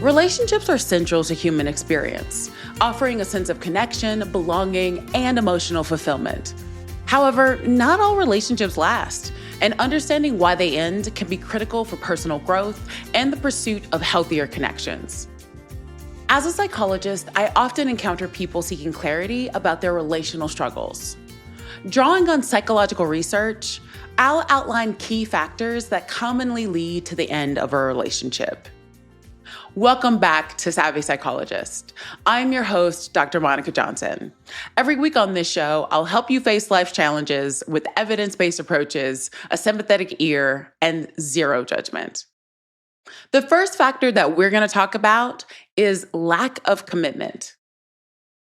Relationships are central to human experience, offering a sense of connection, belonging, and emotional fulfillment. However, not all relationships last, and understanding why they end can be critical for personal growth and the pursuit of healthier connections. As a psychologist, I often encounter people seeking clarity about their relational struggles. Drawing on psychological research, I'll outline key factors that commonly lead to the end of a relationship. Welcome back to Savvy Psychologist. I'm your host, Dr. Monica Johnson. Every week on this show, I'll help you face life's challenges with evidence-based approaches, a sympathetic ear, and zero judgment. The first factor that we're going to talk about is lack of commitment.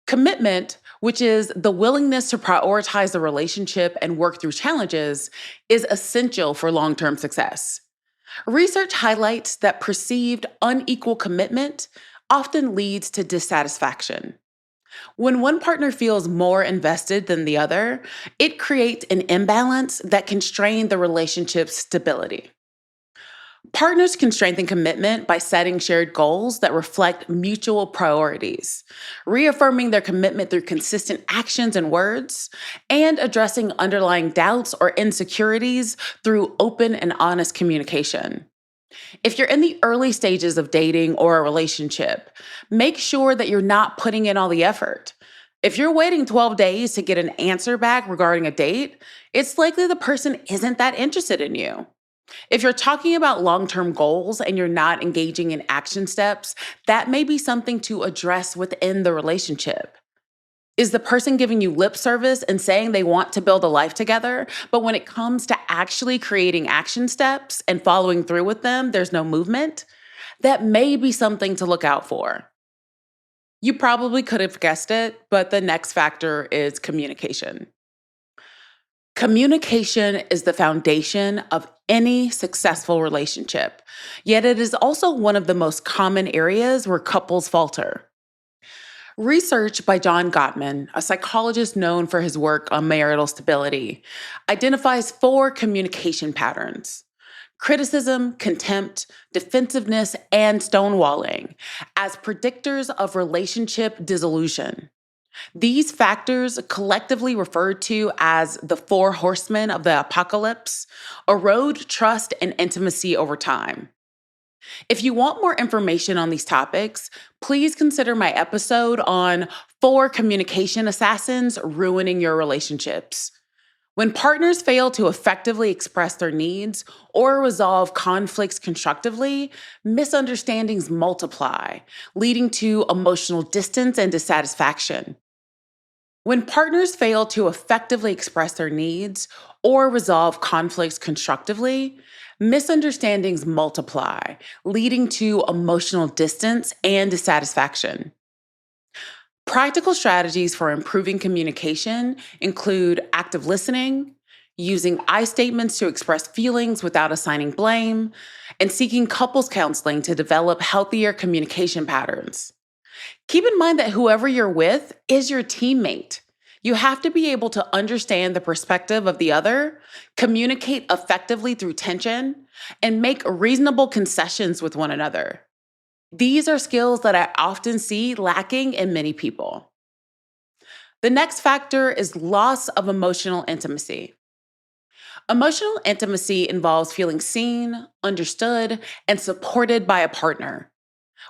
Commitment, which is the willingness to prioritize the relationship and work through challenges, is essential for long-term success. Research highlights that perceived unequal commitment often leads to dissatisfaction. When one partner feels more invested than the other, it creates an imbalance that can strain the relationship's stability. Partners can strengthen commitment by setting shared goals that reflect mutual priorities, reaffirming their commitment through consistent actions and words, and addressing underlying doubts or insecurities through open and honest communication. If you're in the early stages of dating or a relationship, make sure that you're not putting in all the effort. If you're waiting 12 days to get an answer back regarding a date, it's likely the person isn't that interested in you. If you're talking about long-term goals and you're not engaging in action steps, that may be something to address within the relationship. Is the person giving you lip service and saying they want to build a life together, but when it comes to actually creating action steps and following through with them, there's no movement? That may be something to look out for. You probably could have guessed it, but the next factor is communication. Communication is the foundation of any successful relationship, yet it is also one of the most common areas where couples falter. Research by John Gottman, a psychologist known for his work on marital stability, identifies 4 communication patterns: criticism, contempt, defensiveness, and stonewalling as predictors of relationship dissolution. These factors, collectively referred to as the 4 horsemen of the apocalypse, erode trust and intimacy over time. If you want more information on these topics, please consider my episode on 4 communication assassins ruining your relationships. When partners fail to effectively express their needs or resolve conflicts constructively, misunderstandings multiply, leading to emotional distance and dissatisfaction. When partners fail to effectively express their needs or resolve conflicts constructively, misunderstandings multiply, leading to emotional distance and dissatisfaction. Practical strategies for improving communication include active listening, using I statements to express feelings without assigning blame, and seeking couples counseling to develop healthier communication patterns. Keep in mind that whoever you're with is your teammate. You have to be able to understand the perspective of the other, communicate effectively through tension, and make reasonable concessions with one another. These are skills that I often see lacking in many people. The next factor is loss of emotional intimacy. Emotional intimacy involves feeling seen, understood, and supported by a partner.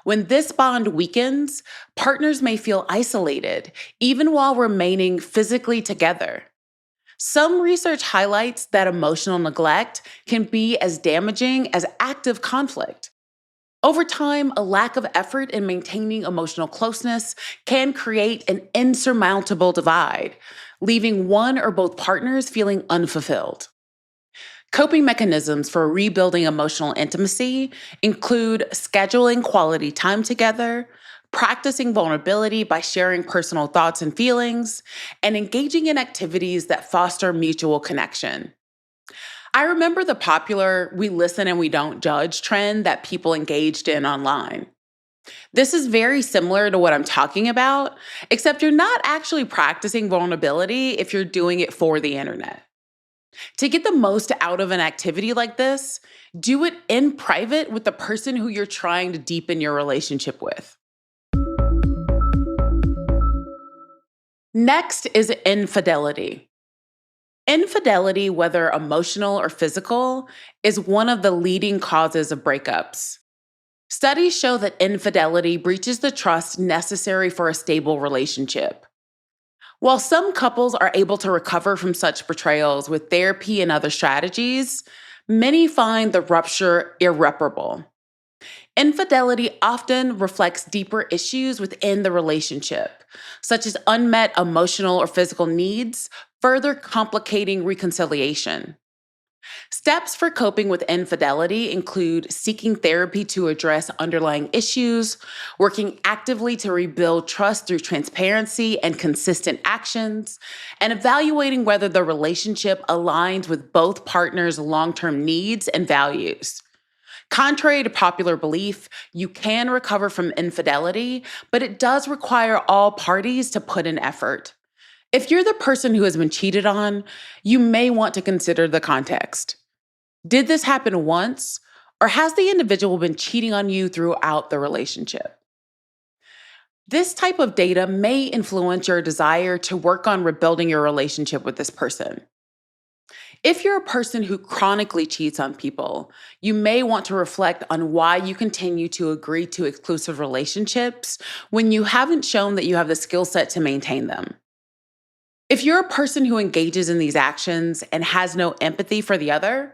When this bond weakens, partners may feel isolated, even while remaining physically together. Some research highlights that emotional neglect can be as damaging as active conflict. Over time, a lack of effort in maintaining emotional closeness can create an insurmountable divide, leaving one or both partners feeling unfulfilled. Coping mechanisms for rebuilding emotional intimacy include scheduling quality time together, practicing vulnerability by sharing personal thoughts and feelings, and engaging in activities that foster mutual connection. I remember the popular "we listen and we don't judge" trend that people engaged in online. This is very similar to what I'm talking about, except you're not actually practicing vulnerability if you're doing it for the internet. To get the most out of an activity like this, do it in private with the person who you're trying to deepen your relationship with. Next is infidelity. Infidelity, whether emotional or physical, is one of the leading causes of breakups. Studies show that infidelity breaches the trust necessary for a stable relationship. While some couples are able to recover from such betrayals with therapy and other strategies, many find the rupture irreparable. Infidelity often reflects deeper issues within the relationship, such as unmet emotional or physical needs, further complicating reconciliation. Steps for coping with infidelity include seeking therapy to address underlying issues, working actively to rebuild trust through transparency and consistent actions, and evaluating whether the relationship aligns with both partners' long-term needs and values. Contrary to popular belief, you can recover from infidelity, but it does require all parties to put in effort. If you're the person who has been cheated on, you may want to consider the context. Did this happen once, or has the individual been cheating on you throughout the relationship? This type of data may influence your desire to work on rebuilding your relationship with this person. If you're a person who chronically cheats on people, you may want to reflect on why you continue to agree to exclusive relationships when you haven't shown that you have the skill set to maintain them. If you're a person who engages in these actions and has no empathy for the other,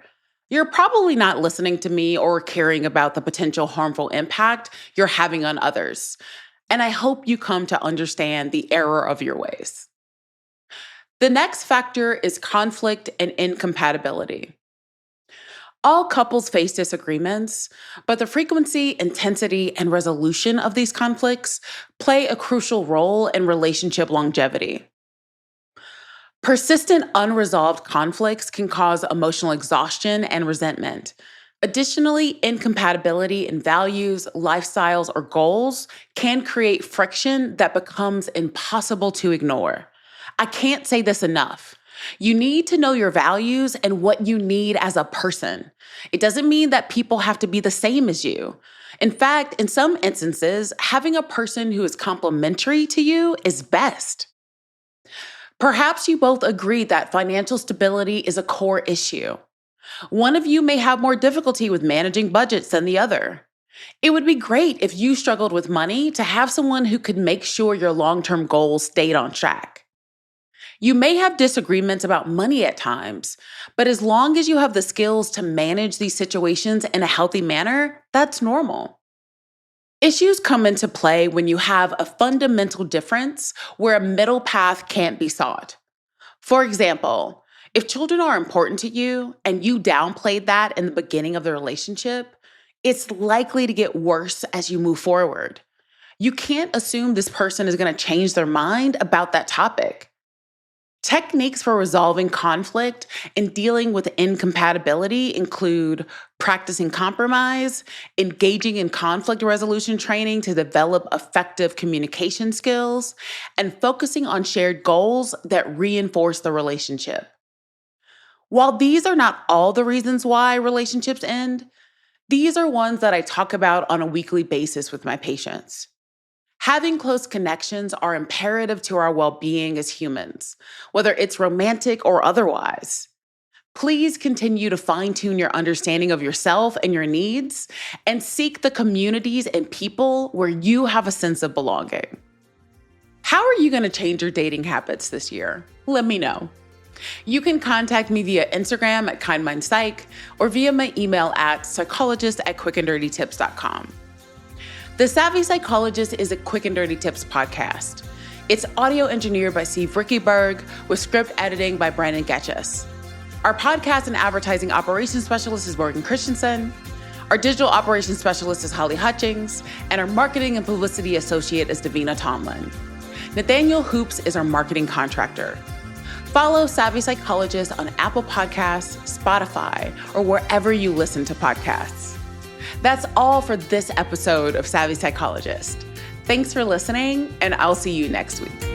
you're probably not listening to me or caring about the potential harmful impact you're having on others. And I hope you come to understand the error of your ways. The next factor is conflict and incompatibility. All couples face disagreements, but the frequency, intensity, and resolution of these conflicts play a crucial role in relationship longevity. Persistent unresolved conflicts can cause emotional exhaustion and resentment. Additionally, incompatibility in values, lifestyles, or goals can create friction that becomes impossible to ignore. I can't say this enough. You need to know your values and what you need as a person. It doesn't mean that people have to be the same as you. In fact, in some instances, having a person who is complementary to you is best. Perhaps you both agree that financial stability is a core issue. One of you may have more difficulty with managing budgets than the other. It would be great if you struggled with money to have someone who could make sure your long-term goals stayed on track. You may have disagreements about money at times, but as long as you have the skills to manage these situations in a healthy manner, that's normal. Issues come into play when you have a fundamental difference where a middle path can't be sought. For example, if children are important to you and you downplayed that in the beginning of the relationship, it's likely to get worse as you move forward. You can't assume this person is going to change their mind about that topic. Techniques for resolving conflict and dealing with incompatibility include practicing compromise, engaging in conflict resolution training to develop effective communication skills, and focusing on shared goals that reinforce the relationship. While these are not all the reasons why relationships end, these are ones that I talk about on a weekly basis with my patients. Having close connections are imperative to our well-being as humans, whether it's romantic or otherwise. Please continue to fine-tune your understanding of yourself and your needs, and seek the communities and people where you have a sense of belonging. How are you going to change your dating habits this year? Let me know. You can contact me via Instagram at KindMindPsych or via my email at psychologist@quickanddirtytips.com. The Savvy Psychologist is a Quick and Dirty Tips podcast. It's audio engineered by Steve Rickyberg with script editing by Brandon Getchus. Our podcast and advertising operations specialist is Morgan Christensen. Our digital operations specialist is Holly Hutchings. And our marketing and publicity associate is Davina Tomlin. Nathaniel Hoops is our marketing contractor. Follow Savvy Psychologist on Apple Podcasts, Spotify, or wherever you listen to podcasts. That's all for this episode of Savvy Psychologist. Thanks for listening, and I'll see you next week.